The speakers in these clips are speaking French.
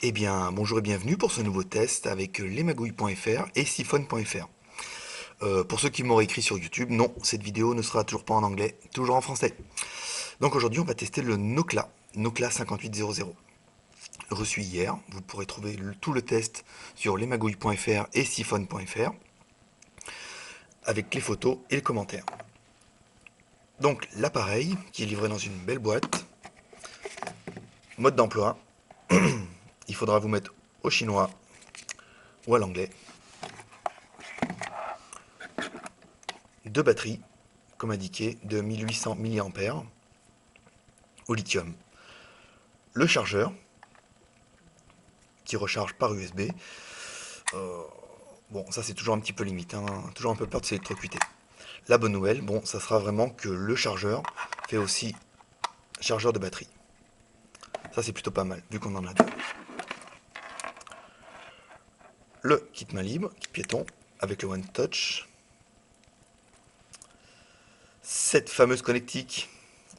Eh bien, bonjour et bienvenue pour ce nouveau test avec lesmagouilles.fr et siphon.fr. Pour ceux qui m'auraient écrit sur YouTube, non, cette vidéo ne sera toujours pas en anglais, toujours en français. Donc aujourd'hui, on va tester le Nocla 5800. Reçu hier, vous pourrez trouver tout le test sur lesmagouilles.fr et siphon.fr avec les photos et les commentaires. Donc l'appareil qui est livré dans une belle boîte, mode d'emploi, il faudra vous mettre au chinois ou à l'anglais. Deux batteries, comme indiqué, de 1800 mAh au lithium. Le chargeur, qui recharge par USB. Bon, ça c'est toujours un petit peu limite, hein, toujours un peu peur de s'électrocuter. La bonne nouvelle, bon, ça sera vraiment que le chargeur fait aussi chargeur de batterie. Ça c'est plutôt pas mal, vu qu'on en a deux. Le kit main libre, kit piéton, avec le One Touch. Cette fameuse connectique,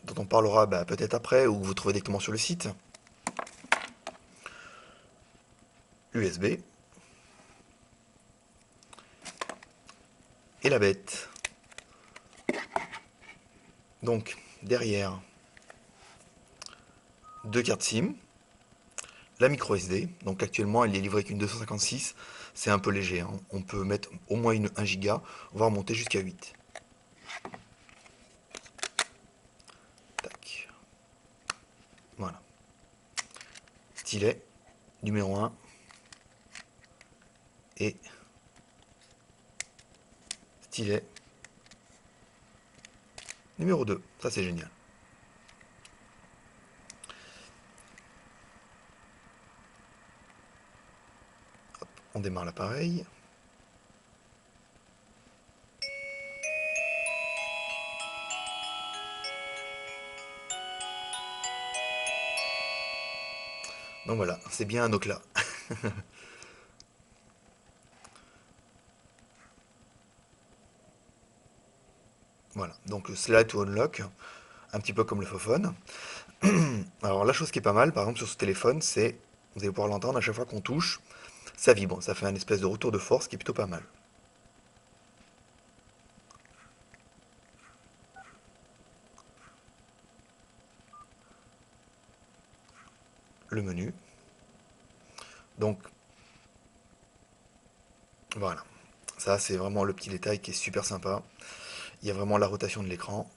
dont on parlera peut-être après, ou que vous trouvez directement sur le site. USB. Et la bête. Donc, derrière, deux cartes SIM. La micro SD, donc actuellement elle est livrée qu'une 256, c'est un peu léger, hein. On peut mettre au moins 1 giga, voire monter jusqu'à 8. Tac. Voilà. Stylet, numéro 1. Et stylet, numéro 2. Ça c'est génial. Hop, on démarre l'appareil. Donc voilà, c'est bien un Nocla. Voilà, donc slide to unlock, un petit peu comme le Fofone. Alors la chose qui est pas mal, par exemple sur ce téléphone, c'est, vous allez pouvoir l'entendre, à chaque fois qu'on touche, ça vibre, ça fait un espèce de retour de force qui est plutôt pas mal. Le menu. Donc voilà, ça c'est vraiment le petit détail qui est super sympa. Il y a vraiment la rotation de l'écran.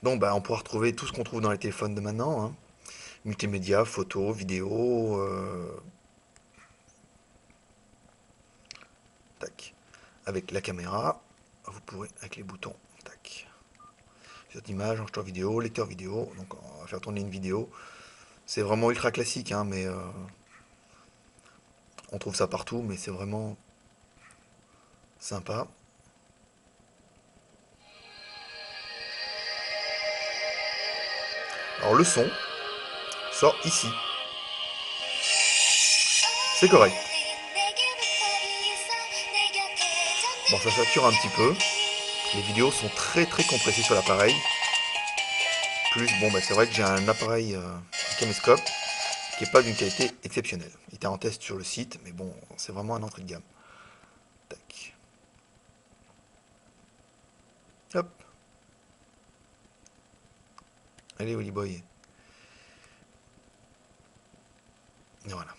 Donc on pourra retrouver tout ce qu'on trouve dans les téléphones de maintenant, hein. Multimédia, photo, vidéo, tac. Avec la caméra, vous pourrez, avec les boutons, tac. Cette image, enregistreur vidéo, lecteur vidéo, donc on va faire tourner une vidéo. C'est vraiment ultra classique, hein, mais on trouve ça partout, mais c'est vraiment sympa. Alors le son sort ici. C'est correct. Bon, ça sature un petit peu. Les vidéos sont très compressées sur l'appareil. Plus, bon, c'est vrai que j'ai un appareil, un caméscope, qui n'est pas d'une qualité exceptionnelle. Il était en test sur le site, mais bon, c'est vraiment un entrée de gamme. Tac. Hop. Allez, Holly Boy. Et voilà.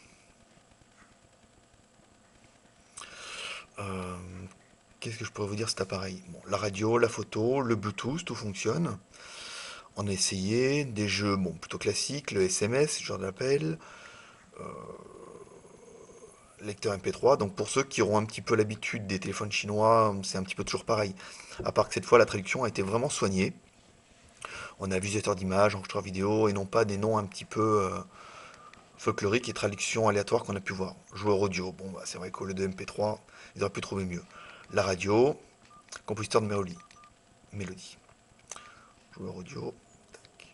Euh, Qu'est-ce que je pourrais vous dire de cet appareil? Bon, la radio, la photo, le Bluetooth, tout fonctionne. On a essayé des jeux bon, plutôt classiques, le SMS, genre d'appel, lecteur MP3. Donc pour ceux qui auront un petit peu l'habitude des téléphones chinois, c'est un petit peu toujours pareil. À part que cette fois, la traduction a été vraiment soignée. On a visualisateur d'image, enregistreur vidéo, et non pas des noms un petit peu folkloriques et traductions aléatoires qu'on a pu voir. Joueur audio, bon c'est vrai qu'au lieu de MP3, ils auraient pu trouver mieux. La radio, compositeur de mélodie. Joueur audio, tac.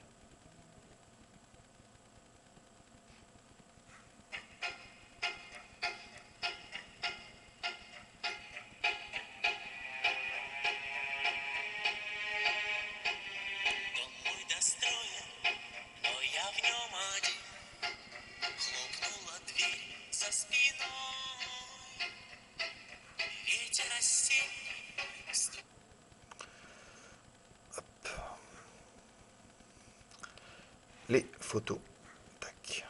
les photos. Tac.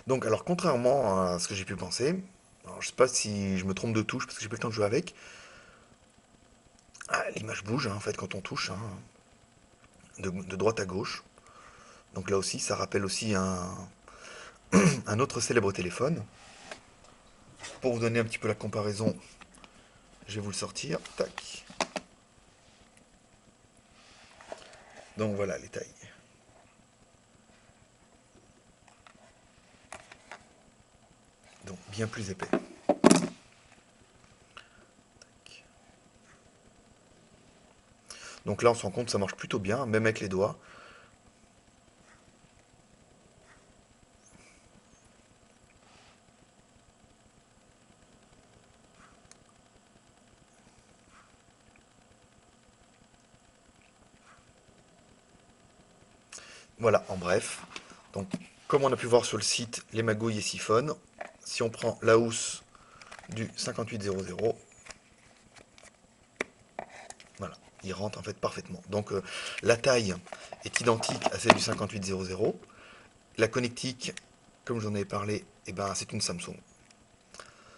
Donc, alors, contrairement à ce que j'ai pu penser, alors, je sais pas si je me trompe de touche parce que j'ai pas le temps de jouer avec. Ah, l'image bouge hein, en fait quand on touche, hein, de droite à gauche. Donc là aussi, ça rappelle aussi un autre célèbre téléphone. Pour vous donner un petit peu la comparaison, je vais vous le sortir. Tac. Donc voilà les tailles. Donc bien plus épais. Donc là, on se rend compte que ça marche plutôt bien, même avec les doigts. Voilà, en bref. Donc, comme on a pu voir sur le site, les magouilles et siphonnes, si on prend la housse du 5800, voilà, il rentre en fait parfaitement. Donc, la taille est identique à celle du 5800. La connectique, comme j'en avais parlé, eh ben, c'est une Samsung.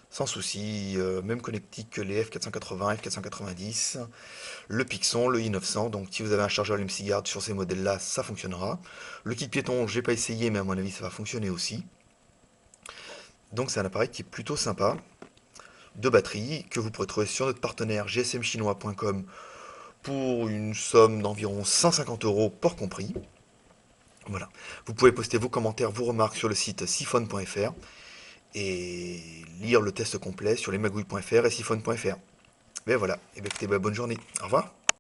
Sans souci, même connectique que les F480, F490, le Pixon, le i900. Donc si vous avez un chargeur LMC sur ces modèles-là, ça fonctionnera. Le kit piéton, j'ai pas essayé, mais à mon avis, ça va fonctionner aussi. Donc c'est un appareil qui est plutôt sympa, de batterie, que vous pourrez trouver sur notre partenaire gsmchinois.com pour une somme d'environ 150 euros port compris. Voilà. Vous pouvez poster vos commentaires, vos remarques sur le site siphon.fr et lire le test complet sur lesmagouilles.fr et siphon.fr. Mais voilà, et bien écoutez, bonne journée. Au revoir.